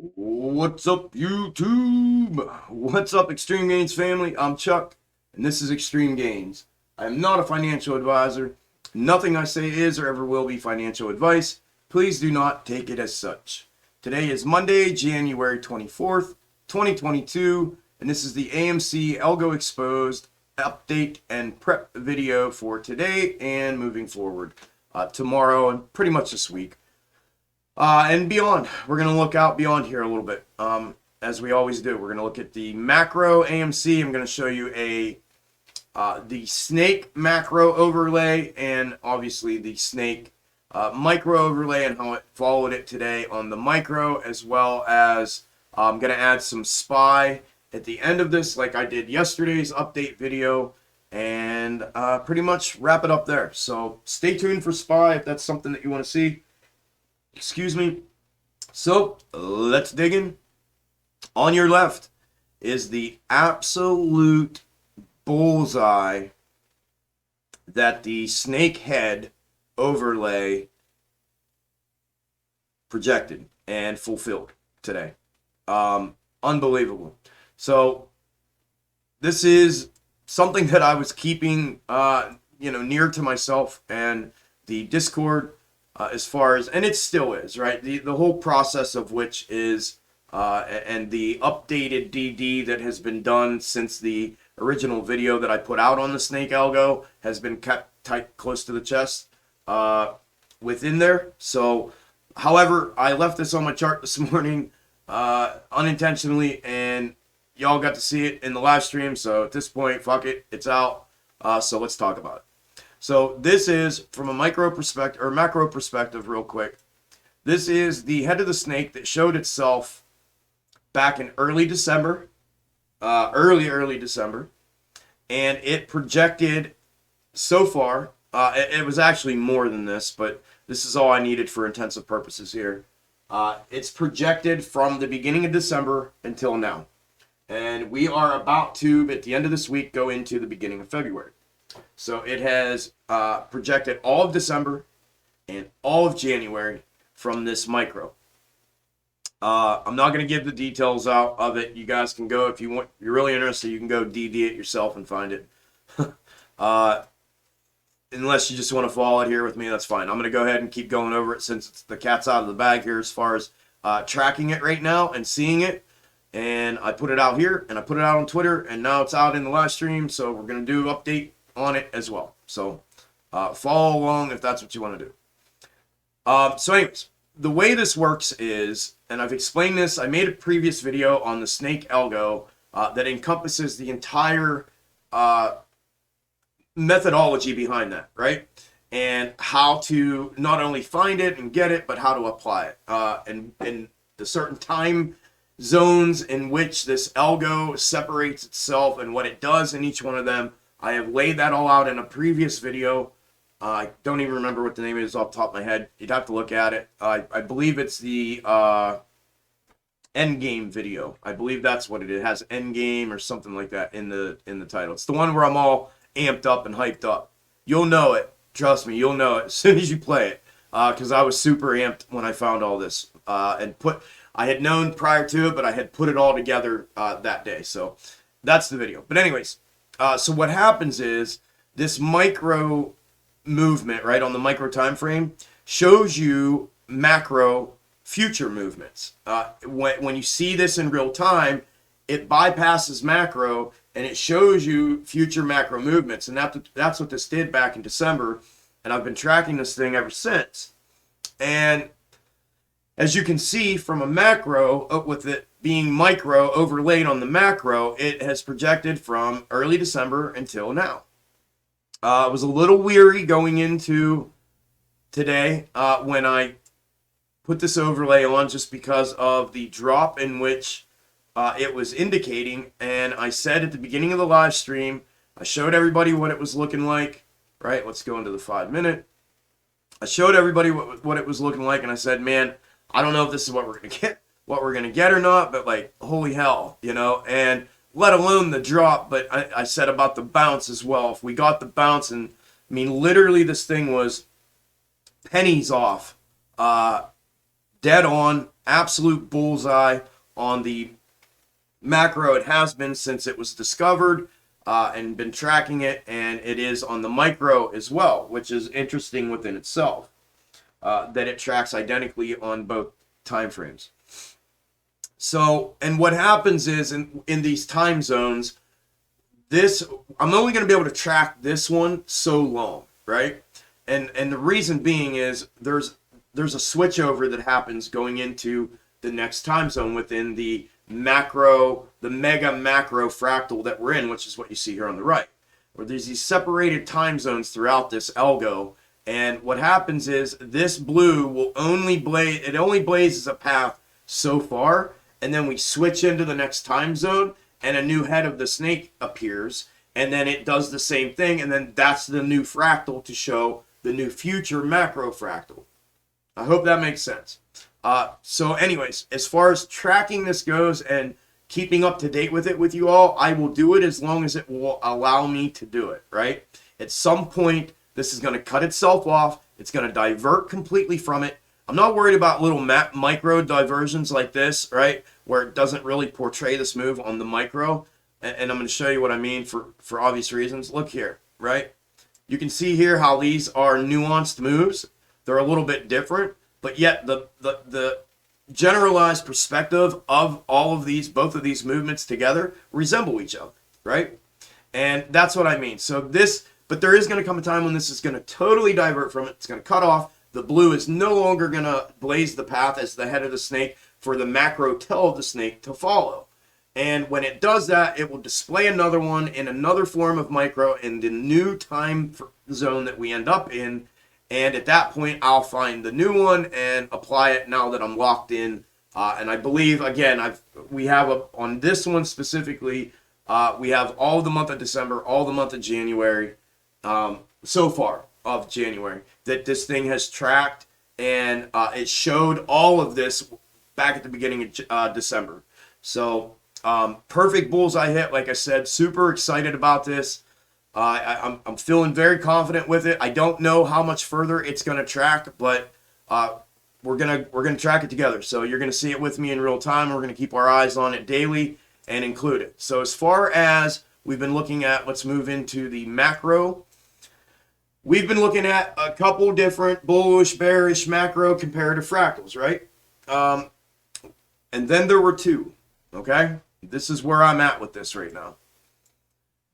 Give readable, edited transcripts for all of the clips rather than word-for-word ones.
What's up, YouTube? What's up, Xtreme Gainz family? I'm Chuck, and this is Xtreme Gainz. I am not a financial advisor. Nothing I say is or ever will be financial advice. Please do not take it as such. Today is Monday, January 24th, 2022, and this is the AMC Algo Exposed update and prep video for today and moving forward tomorrow and pretty much this week. And beyond, we're going to look out beyond here a little bit, as we always do. We're going to look at the macro AMC. I'm going to show you the snake macro overlay and obviously the snake micro overlay and how it followed it today on the micro, as well as I'm going to add some SPY at the end of this like I did yesterday's update video, and pretty much wrap it up there. So stay tuned for SPY if that's something that you want to see. Excuse me. So let's dig in. On your left is the absolute bullseye that the snake head overlay projected and fulfilled today. Unbelievable. So this is something that I was keeping near to myself and the Discord. As far as, and it still is, right? The whole process of which is, and the updated DD that has been done since the original video that I put out on the snake algo has been kept tight close to the chest within there. So, however, I left this on my chart this morning unintentionally, and y'all got to see it in the live stream. So at this point, fuck it, it's out. So let's talk about it. So this is from a micro perspective or macro perspective real quick. This is the head of the snake that showed itself back in early December, early December, and it projected so far, it was actually more than this, but this is all I needed for intensive purposes here. It's projected from the beginning of December until now. And we are about to, at the end of this week, go into the beginning of February. So it has projected all of December and all of January from this micro. I'm not going to give the details out of it. You guys can go, if you want, you're really interested, you can go DD it yourself and find it. Unless you just want to follow it here with me, that's fine. I'm going to go ahead and keep going over it since the cat's out of the bag here as far as tracking it right now and seeing it. And I put it out here, and I put it out on Twitter, and now it's out in the live stream. So we're going to do an update on it as well. So follow along if that's what you want to do. So anyways, the way this works is, and I've explained this, I made a previous video on the snake algo that encompasses the entire methodology behind that, right? And how to not only find it and get it, but how to apply it. And the certain time zones in which this algo separates itself and what it does in each one of them. I have laid that all out in a previous video. I don't even remember what the name is off the top of my head. You'd have to look at it. I believe it's the Endgame video. I believe that's what it is. It has Endgame or something like that in the title. It's the one where I'm all amped up and hyped up. You'll know it. Trust me, you'll know it as soon as you play it. Because I was super amped when I found all this. I had known prior to it, but I had put it all together that day. So that's the video. But anyways, so what happens is this micro movement, right, on the micro time frame shows you macro future movements. When you see this in real time, it bypasses macro and it shows you future macro movements. And that's what this did back in December. And I've been tracking this thing ever since. And as you can see from a macro, with it being micro overlaid on the macro, it has projected from early December until now. I was a little weary going into today when I put this overlay on just because of the drop in which it was indicating. And I said at the beginning of the live stream, I showed everybody what it was looking like. Right, let's go into the 5-minute. I showed everybody what it was looking like, and I said, man, I don't know if this is what we're gonna get or not, but like, holy hell, and let alone the drop. But I said about the bounce as well. If we got the bounce, and I mean, literally this thing was pennies off dead on, absolute bullseye on the macro. It has been since it was discovered, and been tracking it, and it is on the micro as well, which is interesting within itself, that it tracks identically on both time frames. So, and what happens is in these time zones, I'm only going to be able to track this one so long, right? And the reason being is there's a switchover that happens going into the next time zone within the mega macro fractal that we're in, which is what you see here on the right, where there's these separated time zones throughout this algo. And what happens is this blue will only blazes a path so far, and then we switch into the next time zone, and a new head of the snake appears, and then it does the same thing, and then that's the new fractal to show the new future macro fractal. I hope that makes sense. So anyways, as far as tracking this goes and keeping up to date with it with you all, I will do it as long as it will allow me to do it, right? At some point, this is going to cut itself off. It's going to divert completely from it. I'm not worried about little micro diversions like this, right, where it doesn't really portray this move on the micro. And I'm going to show you what I mean for obvious reasons. Look here, right? You can see here how these are nuanced moves. They're a little bit different, but yet the generalized perspective of both of these movements together resemble each other, right? And that's what I mean. So but there is going to come a time when this is going to totally divert from it. It's going to cut off. The blue is no longer going to blaze the path as the head of the snake for the macro tail of the snake to follow. And when it does that, it will display another one in another form of micro in the new time zone that we end up in. And at that point, I'll find the new one and apply it now that I'm locked in. And I believe, again, we have on this one specifically, we have all the month of December, all the month of January, so far of January, that this thing has tracked, and it showed all of this back at the beginning of December. So perfect bullseye hit, like I said, super excited about this. I'm feeling very confident with it. I don't know how much further it's going to track, but we're gonna track it together. So you're gonna see it with me in real time. We're gonna keep our eyes on it daily and include it. So as far as we've been looking at, let's move into the macro. We've been looking at a couple different bullish, bearish, macro comparative fractals, right? And then there were two. Okay, this is where I'm at with this right now.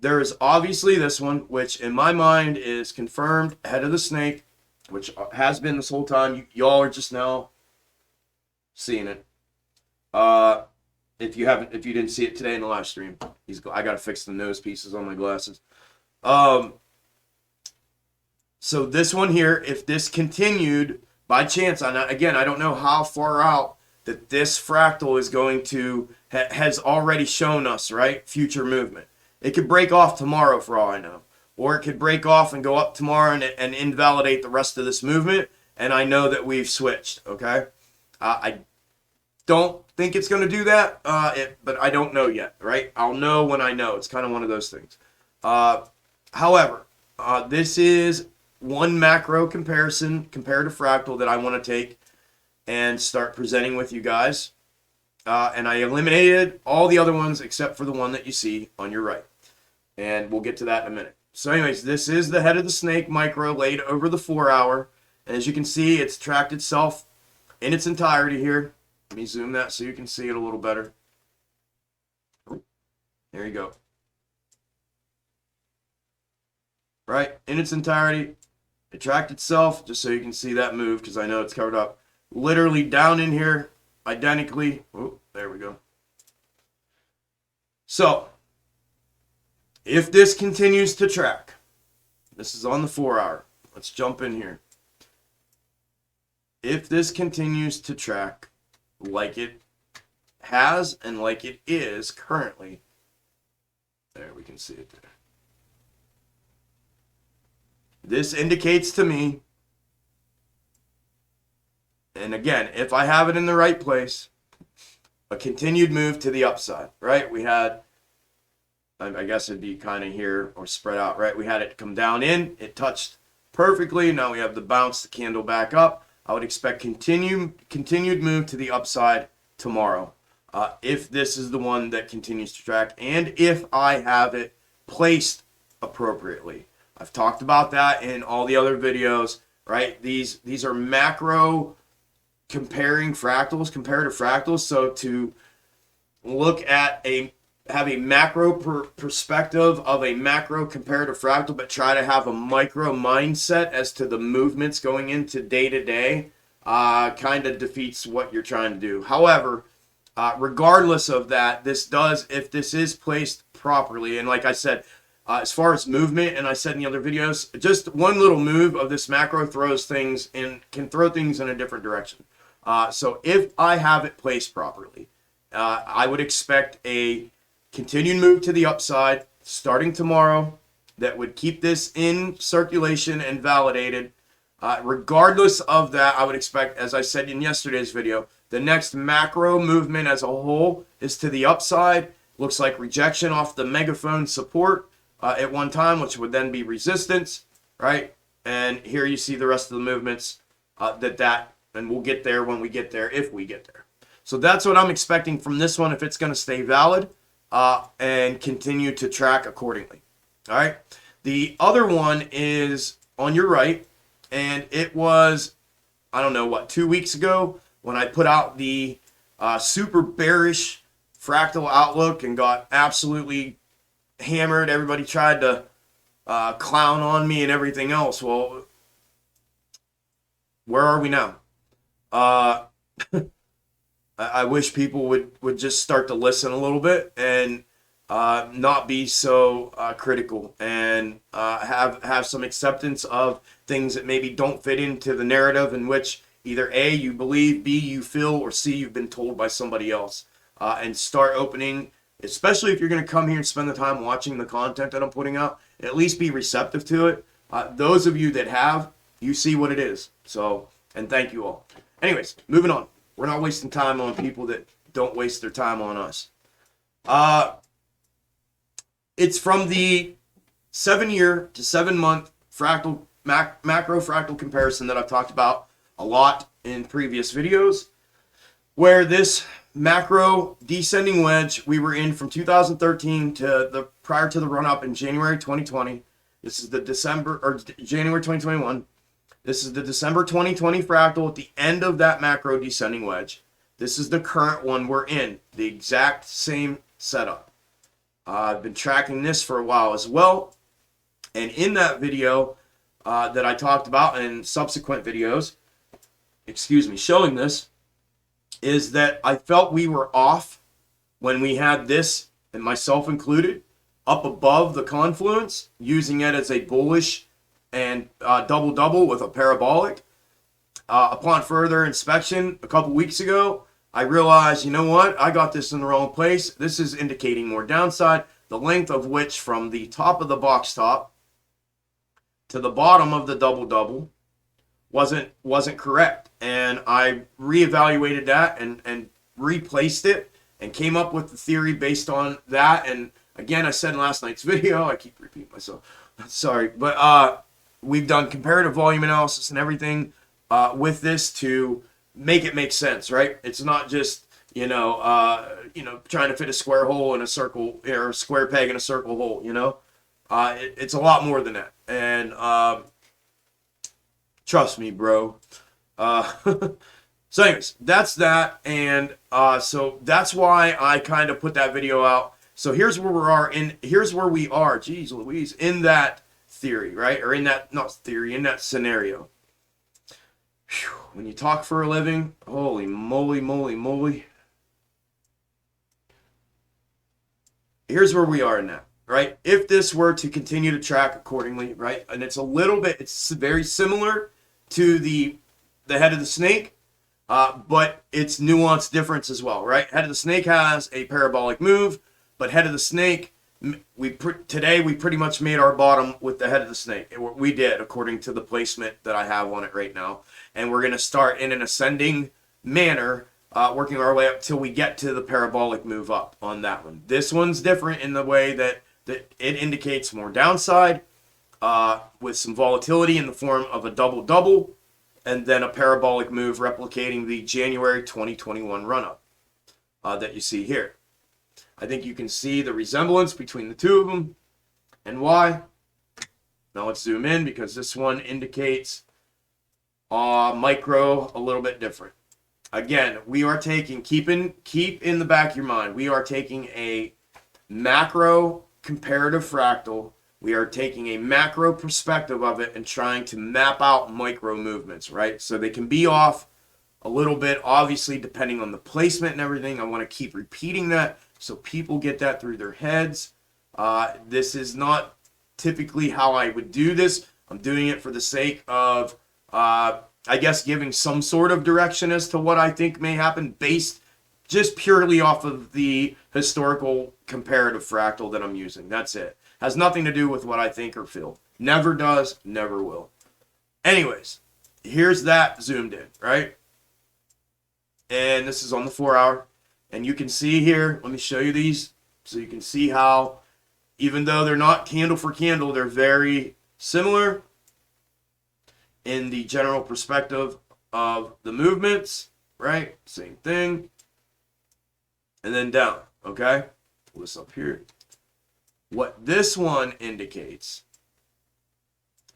There is obviously this one, which in my mind is confirmed head of the snake, which has been this whole time. Y'all are just now seeing it. If you didn't see it today in the live stream, I got to fix the nose pieces on my glasses. So this one here, if this continued by chance, again, I don't know how far out that this fractal is going to has already shown us, right? Future movement. It could break off tomorrow for all I know. Or it could break off and go up tomorrow and invalidate the rest of this movement. And I know that we've switched, okay? I don't think it's going to do that, but I don't know yet, right? I'll know when I know. It's kind of one of those things. However, this is one macro comparative fractal that I want to take and start presenting with you guys. And I eliminated all the other ones except for the one that you see on your right. And we'll get to that in a minute. So anyways, this is the head of the snake micro laid over the 4 hour. And as you can see, it's tracked itself in its entirety here. Let me zoom that so you can see it a little better. There you go. Right, in its entirety, it tracked itself, just so you can see that move, because I know it's covered up. Literally down in here, identically. Oh, there we go. So, if this continues to track, this is on the 4 hour. Let's jump in here. If this continues to track like it has and like it is currently, there we can see it there. This indicates to me, and again, if I have it in the right place, a continued move to the upside, right? We had, I guess it'd be kind of here or spread out, right? We had it come down in, it touched perfectly. Now we have the bounce, the candle back up. I would expect continued move to the upside tomorrow. If this is the one that continues to track, and if I have it placed appropriately. I've talked about that in all the other videos, right? These are macro comparative fractals. So to look at have a macro perspective of a macro comparative fractal, but try to have a micro mindset as to the movements going into day to day, kind of defeats what you're trying to do. However, regardless of that, if this is placed properly, and like I said, as far as movement, and I said in the other videos, just one little move of this macro can throw things in a different direction. So if I have it placed properly, I would expect a continued move to the upside starting tomorrow that would keep this in circulation and validated. Regardless of that, I would expect, as I said in yesterday's video, the next macro movement as a whole is to the upside. Looks like rejection off the megaphone support at one time, which would then be resistance, right? And here you see the rest of the movements and we'll get there when we get there, if we get there. So that's what I'm expecting from this one, if it's going to stay valid and continue to track accordingly. All right. The other one is on your right, and it was, I don't know what, 2 weeks ago when I put out the super bearish fractal outlook and got absolutely hammered. Everybody tried to clown on me and everything else. Well, where are we now? I wish people would just start to listen a little bit and not be so critical, and have some acceptance of things that maybe don't fit into the narrative in which either A, you believe, B, you feel, or C, you've been told by somebody else. And start opening, especially if you're going to come here and spend the time watching the content that I'm putting out, at least be receptive to it. Those of you that have, you see what it is. So, and thank you all. Anyways, moving on. We're not wasting time on people that don't waste their time on us. It's from the 7-year to 7-month macro fractal comparison that I've talked about a lot in previous videos, where this macro descending wedge we were in from 2013 to prior to the run up in January 2020. This is the January 2021. This is the December 2020 fractal at the end of that macro descending wedge. This is the current one we're in, the exact same setup. I've been tracking this for a while as well. And in that video that I talked about and subsequent videos, showing this, is that I felt we were off when we had this, and myself included, up above the confluence, using it as a bullish and double-double with a parabolic. Upon further inspection a couple weeks ago, I realized, you know what? I got this in the wrong place. This is indicating more downside, the length of which from the top of the box top to the bottom of the double-double wasn't correct. And I reevaluated that and replaced it and came up with the theory based on that. And again, I said in last night's video, I keep repeating myself, sorry, but we've done comparative volume analysis and everything with this to make it make sense, right? It's not just, trying to fit a square hole in a circle, or a square peg in a circle hole, it's a lot more than that. And trust me, bro. So anyways, that's that. And so that's why I kind of put that video out. So here's where we are, geez Louise, in that theory, right? Or in that scenario. Whew. When you talk for a living, holy moly. Here's where we are in that, right? If this were to continue to track accordingly, right? And it's very similar to the head of the snake, but it's nuanced difference as well, right? Head of the snake has a parabolic move, but head of the snake, today we pretty much made our bottom with the head of the snake. We did, according to the placement that I have on it right now. And we're going to start in an ascending manner, working our way up till we get to the parabolic move up on that one. This one's different in the way that it indicates more downside with some volatility in the form of a double-double and then a parabolic move replicating the January 2021 run-up that you see here. I think you can see the resemblance between the two of them and why. Now let's zoom in because this one indicates micro a little bit different. Again, we are taking, keep in the back of your mind, we are taking a macro comparative fractal. We are taking a macro perspective of it and trying to map out micro movements, right? So they can be off a little bit, obviously, depending on the placement and everything. I want to keep repeating that so people get that through their heads. This is not typically how I would do this. I'm doing it for the sake of, I guess, giving some sort of direction as to what I think may happen based just purely off of the historical comparative fractal that I'm using. That's it. Has nothing to do with what I think or feel. Never does, never will. Anyways, here's that zoomed in, right? And this is on the 4 hour. And you can see here, let me show you these so you can see how, even though they're not candle for candle, they're very similar in the general perspective of the movements, right? Same thing. And then down, okay? Pull this up here. What this one indicates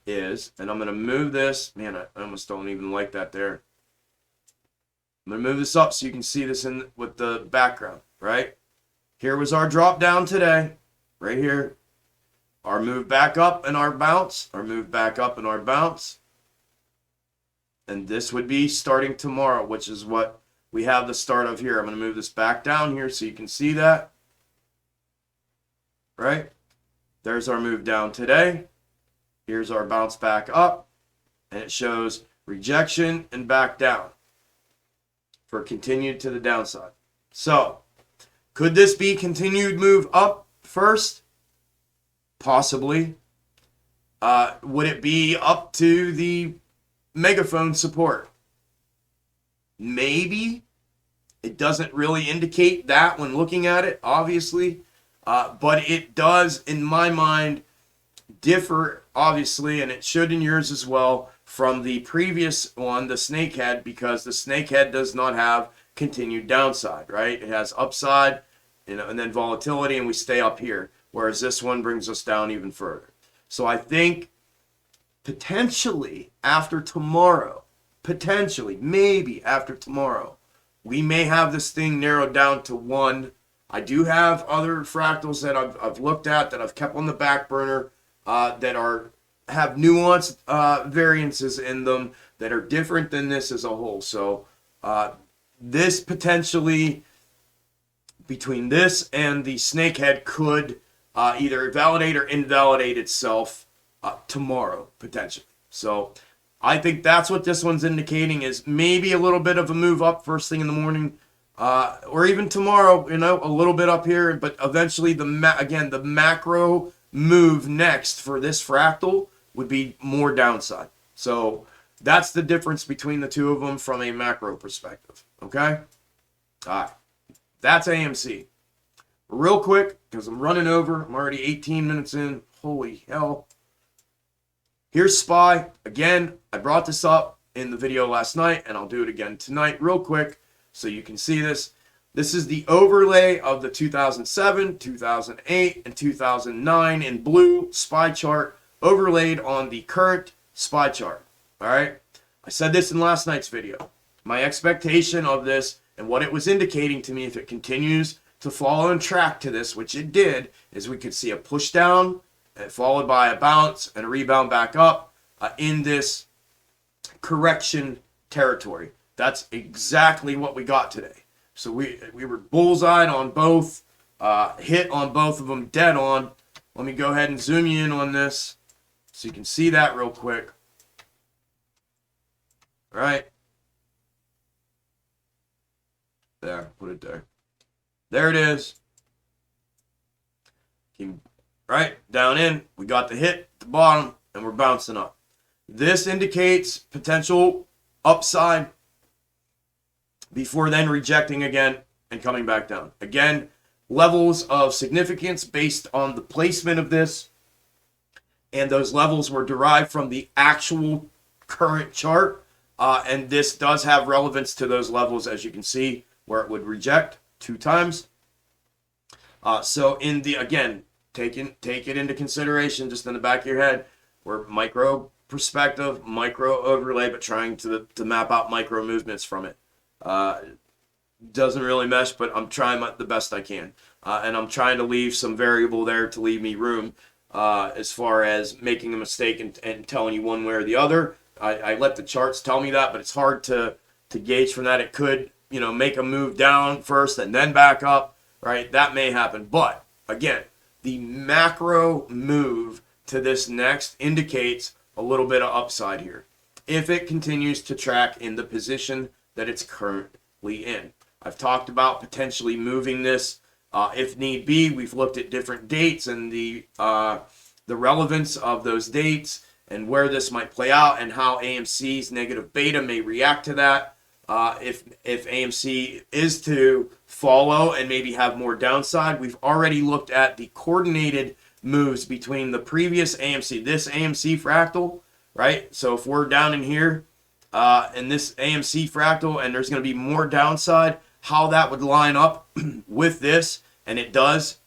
is, and I'm going to move this. Man, I almost don't even like that there. I'm going to move this up so you can see this in with the background, right? Here was our drop down today, right here. Our move back up and our bounce, our move back up and our bounce. And this would be starting tomorrow, which is what we have the start of here. I'm going to move this back down here so you can see that. Right? There's our move down today. Here's our bounce back up. And it shows rejection and back down for continued to the downside. So, could this be continued move up first? Possibly. Would it be up to the megaphone support? Maybe. It doesn't really indicate that when looking at it, obviously. But it does, in my mind, differ, obviously, and it should in yours as well, from the previous one, the snakehead, because the snakehead does not have continued downside, right? It has upside, and then volatility, and we stay up here, whereas this one brings us down even further. So I think potentially after tomorrow, maybe after tomorrow, we may have this thing narrowed down to one. I do have other fractals that I've looked at that I've kept on the back burner that have nuanced variances in them that are different than this as a whole. So this potentially, between this and the snakehead, could either validate or invalidate itself tomorrow, potentially. So I think that's what this one's indicating, is maybe a little bit of a move up first thing in the morning. Or even tomorrow, a little bit up here, but eventually the macro move next for this fractal would be more downside. So that's the difference between the two of them from a macro perspective. Okay? All right. That's AMC. Real quick, because I'm running over. I'm already 18 minutes in. Holy hell. Here's SPY. Again, I brought this up in the video last night, and I'll do it again tonight real quick, so you can see this. This is the overlay of the 2007, 2008, and 2009 in blue SPY chart overlaid on the current SPY chart. All right. I said this in last night's video. My expectation of this and what it was indicating to me, if it continues to follow and track to this, which it did, is we could see a push down followed by a bounce and a rebound back up in this correction territory. That's exactly what we got today. So we were bullseyed on both, hit on both of them dead on. Let me go ahead and zoom you in on this so you can see that real quick. All right. There, put it there. There it is. Right, down in. We got the hit at the bottom, and we're bouncing up. This indicates potential upside before then rejecting again and coming back down. Again, levels of significance based on the placement of this, and those levels were derived from the actual current chart, And this does have relevance to those levels, as you can see, where it would reject 2 times. So in the, again, take it into consideration just in the back of your head. We're micro perspective, micro overlay, but trying to map out micro movements from it. Doesn't really mesh, but I'm trying the best I can. And I'm trying to leave some variable there to leave me room as far as making a mistake and telling you one way or the other. I let the charts tell me that, but it's hard to gauge from that. It could, make a move down first and then back up, right? That may happen. But, again, the macro move to this next indicates a little bit of upside here if it continues to track in the position that it's currently in. I've talked about potentially moving this if need be. We've looked at different dates and the relevance of those dates and where this might play out and how AMC's negative beta may react to that. If AMC is to follow and maybe have more downside, we've already looked at the coordinated moves between the previous AMC, this AMC fractal, right? So if we're down in here in this AMC fractal and there's going to be more downside, how that would line up with this, and it does.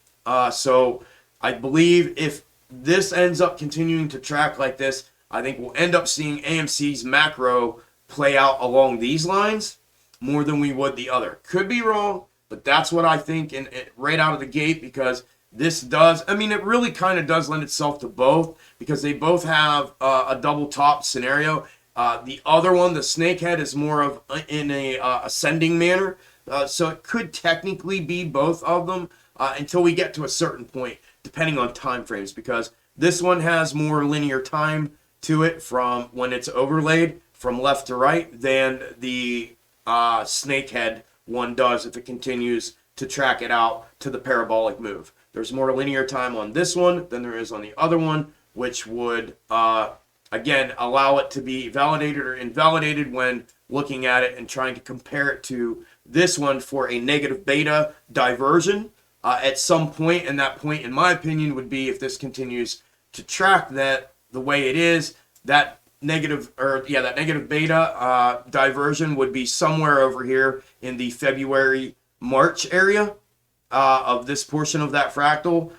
So I believe if this ends up continuing to track like this, I think we'll end up seeing AMC's macro play out along these lines more than we would the other. Could be wrong, but that's what I think right out of the gate, because this does, it really kind of does lend itself to both, because they both have a double top scenario. The other one, the snakehead, is more of in a ascending manner. So it could technically be both of them until we get to a certain point, depending on time frames, because this one has more linear time to it from when it's overlaid from left to right than the snakehead one does if it continues to track it out to the parabolic move. There's more linear time on this one than there is on the other one, which would, again, allow it to be validated or invalidated when looking at it and trying to compare it to this one for a negative beta diversion at some point. And that point, in my opinion, would be if this continues to track that the way it is, that negative beta diversion would be somewhere over here in the February-March area of this portion of that fractal,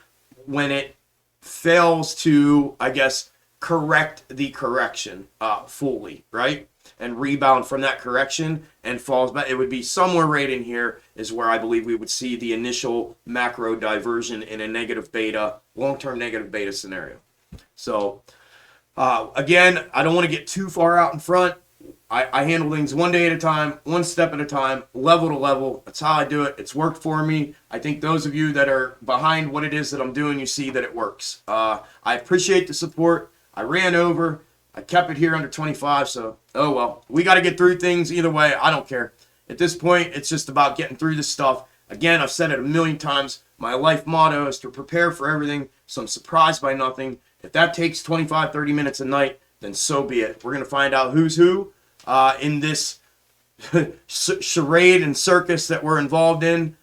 when it fails to, I guess, correct the correction fully, right? And rebound from that correction and falls back. It would be somewhere right in here is where I believe we would see the initial macro diversion in a negative beta, long-term negative beta scenario. So, again, I don't want to get too far out in front. I handle things one day at a time, one step at a time, level to level. That's how I do it. It's worked for me. I think those of you that are behind what it is that I'm doing, you see that it works. I appreciate the support. I ran over. I kept it here under 25, so, oh well. We got to get through things either way. I don't care. At this point, it's just about getting through this stuff. Again, I've said it a million times. My life motto is to prepare for everything, so I'm surprised by nothing. If that takes 25, 30 minutes a night, then so be it. We're going to find out who's who in this charade and circus that we're involved in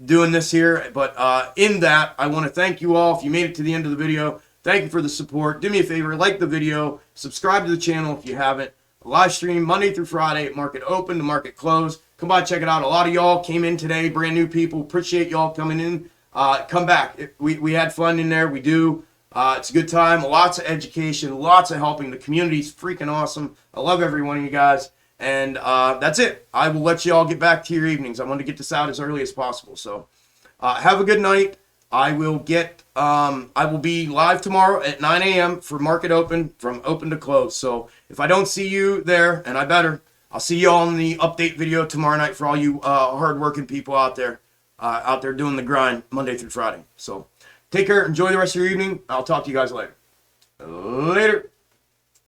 doing this here. But in that, I want to thank you all. If you made it to the end of the video, thank you for the support. Do me a favor, like the video, subscribe to the channel if you haven't. Live stream Monday through Friday, market open to market close. Come by, check it out. A lot of y'all came in today, brand new people. Appreciate y'all coming in. Come back. We had fun in there. We do. It's a good time. Lots of education, lots of helping. The community's freaking awesome. I love every one of you guys. And that's it. I will let you all get back to your evenings. I want to get this out as early as possible. So have a good night. I will be live tomorrow at 9 a.m. for market open, from open to close. So if I don't see you there, and I'll see you all in the update video tomorrow night for all you hardworking people out there doing the grind Monday through Friday. So take care. Enjoy the rest of your evening. I'll talk to you guys later. Later.